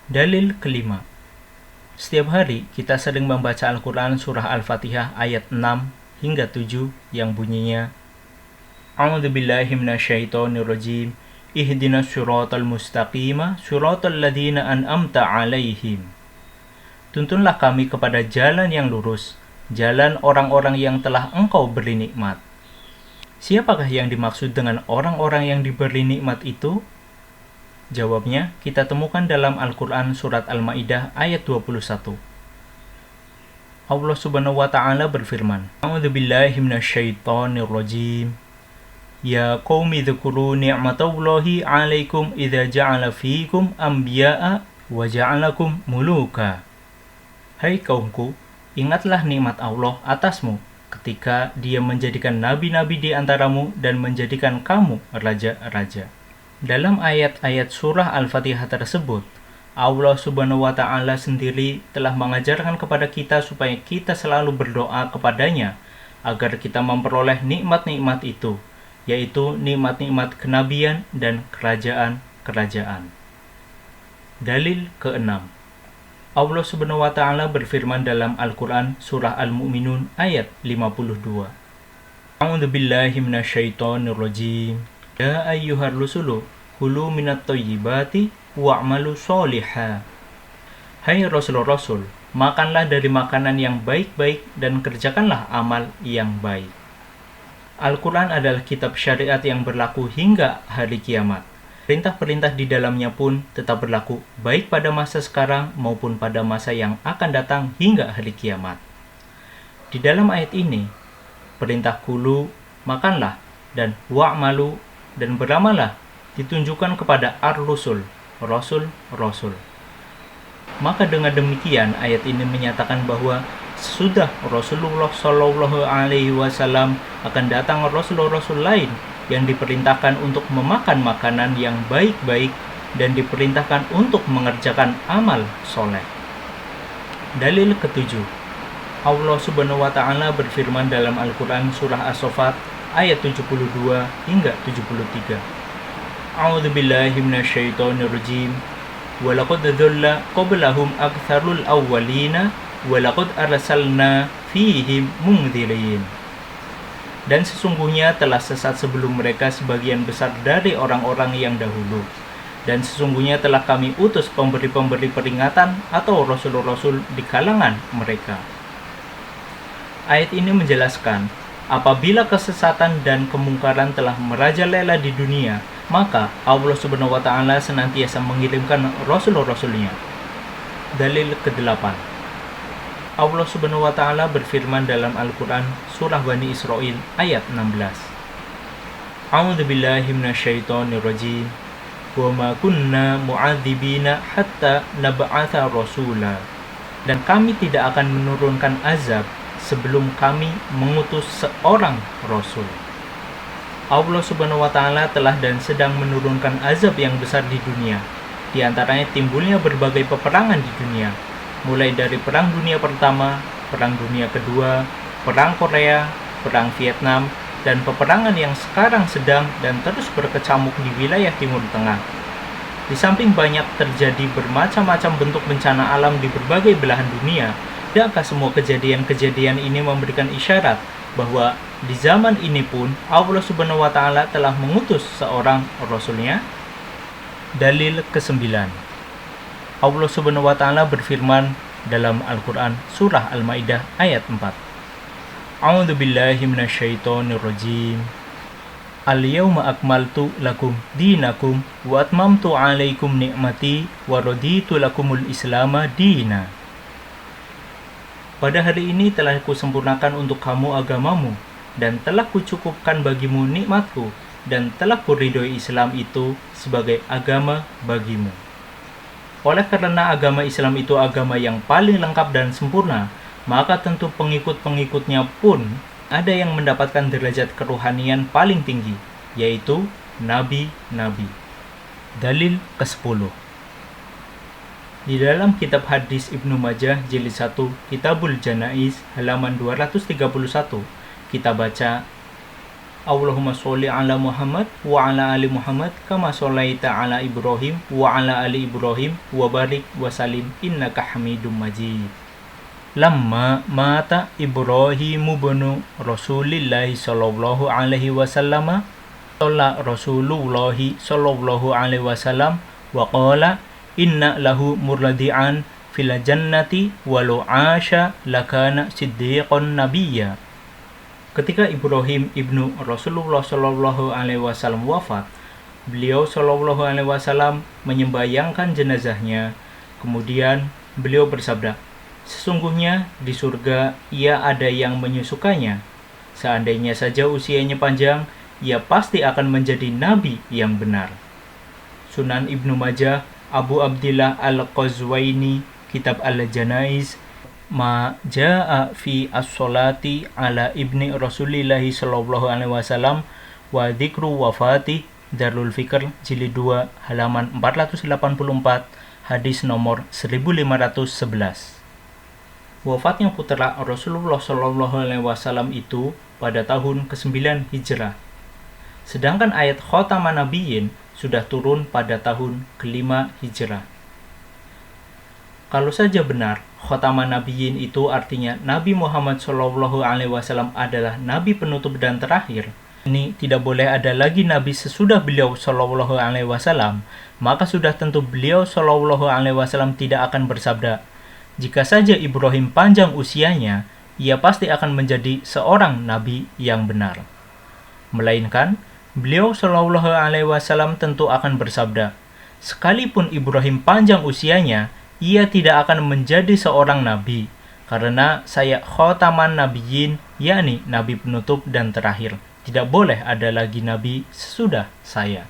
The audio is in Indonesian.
Dalil kelima. Setiap hari kita sering membaca Al-Quran surah Al-Fatihah ayat 6 hingga 7 yang bunyinya A'udzubillahi minasyaitonirrajim. Ihdinas syiratal mustaqima syiratal ladzina an'amta 'alaihim. Tuntunlah kami kepada jalan yang lurus, jalan orang-orang yang telah Engkau beri nikmat. Siapakah yang dimaksud dengan orang-orang yang diberi nikmat itu? Jawabnya kita temukan dalam Al-Quran surat Al-Ma'idah ayat 21. Allah subhanahu wa ta'ala berfirman, A'udzubillahi minasyaitonirrajim. Ya qaumi dzkuru ni'matallahi 'alaikum idza ja'ala fiikum anbiya'a wa ja'alakum muluka. Hai kaumku, ingatlah nikmat Allah atasmu ketika Dia menjadikan nabi-nabi di antaramu dan menjadikan kamu raja-raja. Dalam ayat-ayat surah Al-Fatihah tersebut, Allah subhanahu wa ta'ala sendiri telah mengajarkan kepada kita supaya kita selalu berdoa kepadanya agar kita memperoleh nikmat-nikmat itu, yaitu nikmat-nikmat kenabian dan kerajaan-kerajaan. Dalil keenam. Allah subhanahu wa ta'ala berfirman dalam Al-Quran surah Al-Mu'minun ayat 52. A'udzubillahi minasyaitonirrajim. Ya ayyuhar rusulu kulu minat thayyibati wa'malu sholiha. Hai Rasul-Rasul, makanlah dari makanan yang baik-baik dan kerjakanlah amal yang baik. Al-Quran adalah kitab syariat yang berlaku hingga hari kiamat. Perintah-perintah di dalamnya pun tetap berlaku baik pada masa sekarang maupun pada masa yang akan datang hingga hari kiamat. Di dalam ayat ini, perintah kulu, makanlah, dan wa'malu, dan beramalah ditunjukkan kepada ar-rusul, rasul-rasul. Maka dengan demikian ayat ini menyatakan bahwa sesudah Rasulullah Shallallahu Alaihi Wasallam akan datang rasul-rasul lain yang diperintahkan untuk memakan makanan yang baik-baik dan diperintahkan untuk mengerjakan amal soleh. Dalil ketujuh. Allah Subhanahu wa ta'ala berfirman dalam Al-Quran surah As-Saffat ayat 72 hingga 73. A'udzubillahi minasyaitonirrajim. Walaqad dzalla qablahum aktsarul awwalina walaqad arsalna fihim mundzirin. Dan sesungguhnya telah sesat sebelum mereka sebagian besar dari orang-orang yang dahulu. Dan sesungguhnya telah kami utus pemberi-pemberi peringatan atau rasul-rasul di kalangan mereka. Ayat ini menjelaskan, apabila kesesatan dan kemungkaran telah merajalela di dunia, maka Allah subhanahu wa ta'ala senantiasa mengirimkan rasul-rasulnya. Dalil ke-8. Allah subhanahu wa ta'ala berfirman dalam Al-Quran surah Bani Israil ayat 16. A'udzubillahi minasyaitonirrajim. Wa ma kunna mu'adzibina hatta nab'atha rasula. Dan kami tidak akan menurunkan azab sebelum kami mengutus seorang rasul. Allah subhanahu wa ta'ala telah dan sedang menurunkan azab yang besar di dunia. Di antaranya timbulnya berbagai peperangan di dunia, mulai dari Perang Dunia Pertama, Perang Dunia Kedua, Perang Korea, Perang Vietnam, dan peperangan yang sekarang sedang dan terus berkecamuk di wilayah Timur Tengah. Di samping banyak terjadi bermacam-macam bentuk bencana alam di berbagai belahan dunia, tidakkah semua kejadian-kejadian ini memberikan isyarat bahwa di zaman ini pun Allah subhanahu wa ta'ala telah mengutus seorang rasulnya? Dalil ke-9. Allah subhanahu wa ta'ala berfirman dalam Al-Quran surah Al-Ma'idah ayat 4. A'udzubillahi minasyaitonirrajim. Al-yawma akmaltu lakum dinakum wa atmamtu 'alaikum ni'mati wa raditu lakumul islama dina. Pada hari ini telah kusempurnakan untuk kamu agamamu dan telah kucukupkan bagimu nikmatku dan telah kuridhoi Islam itu sebagai agama bagimu. Oleh karena agama Islam itu agama yang paling lengkap dan sempurna, maka tentu pengikut-pengikutnya pun ada yang mendapatkan derajat kerohanian paling tinggi, yaitu nabi-nabi. Dalil ke-10. Di dalam kitab hadis Ibnu Majah jilid 1 Kitabul Janaiz halaman 231 kita baca Allahumma sholli ala Muhammad wa ala ali Muhammad kama sholaita ala Ibrahim wa ala ali Ibrahim wa barik wa salim innaka Hamidum Majid. Lamma mata Ibrahimu bunu Rasulillahi sallallahu alaihi wasallam, shalla Rasulullahi sallallahu alaihi wasallam wa qala inna lahu murdi'an fil jannati walau asha lakana siddiqon nabiyya. Ketika Ibrahim ibnu Rasulullah Shallallahu Alaihi Wasallam wafat, beliau Shallallahu Alaihi Wasallam menyembayangkan jenazahnya. Kemudian beliau bersabda, sesungguhnya di surga ia ada yang menyusukanya. Seandainya saja usianya panjang, ia pasti akan menjadi nabi yang benar. Sunan Ibnu Majah, Abu Abdillah Al-Qazwaini, Kitab Al-Janaiz, ma jaa fi as-sholati ala ibni Rasulillahi sallallahu alaihi wasallam wa dzikru wafati, Darul Fikr jilid 2 halaman 484, hadis nomor 1511. Wafatnya putra Rasulullah sallallahu alaihi wasallam itu pada tahun ke-9 Hijrah. Sedangkan ayat Khataman Nabiyyin sudah turun pada tahun ke-5 Hijrah. Kalau saja benar, Khotaman Nabiyyin itu artinya Nabi Muhammad Shallallahu Alaihi Wasallam adalah Nabi penutup dan terakhir. Ini tidak boleh ada lagi Nabi sesudah beliau Shallallahu Alaihi Wasallam. Maka sudah tentu beliau Shallallahu Alaihi Wasallam tidak akan bersabda, jika saja Ibrahim panjang usianya, ia pasti akan menjadi seorang Nabi yang benar. Melainkan, beliau Shallallahu Alaihi Wasallam tentu akan bersabda, sekalipun Ibrahim panjang usianya, ia tidak akan menjadi seorang nabi, karena saya khotaman nabiyyin, yakni nabi penutup dan terakhir. Tidak boleh ada lagi nabi sesudah saya.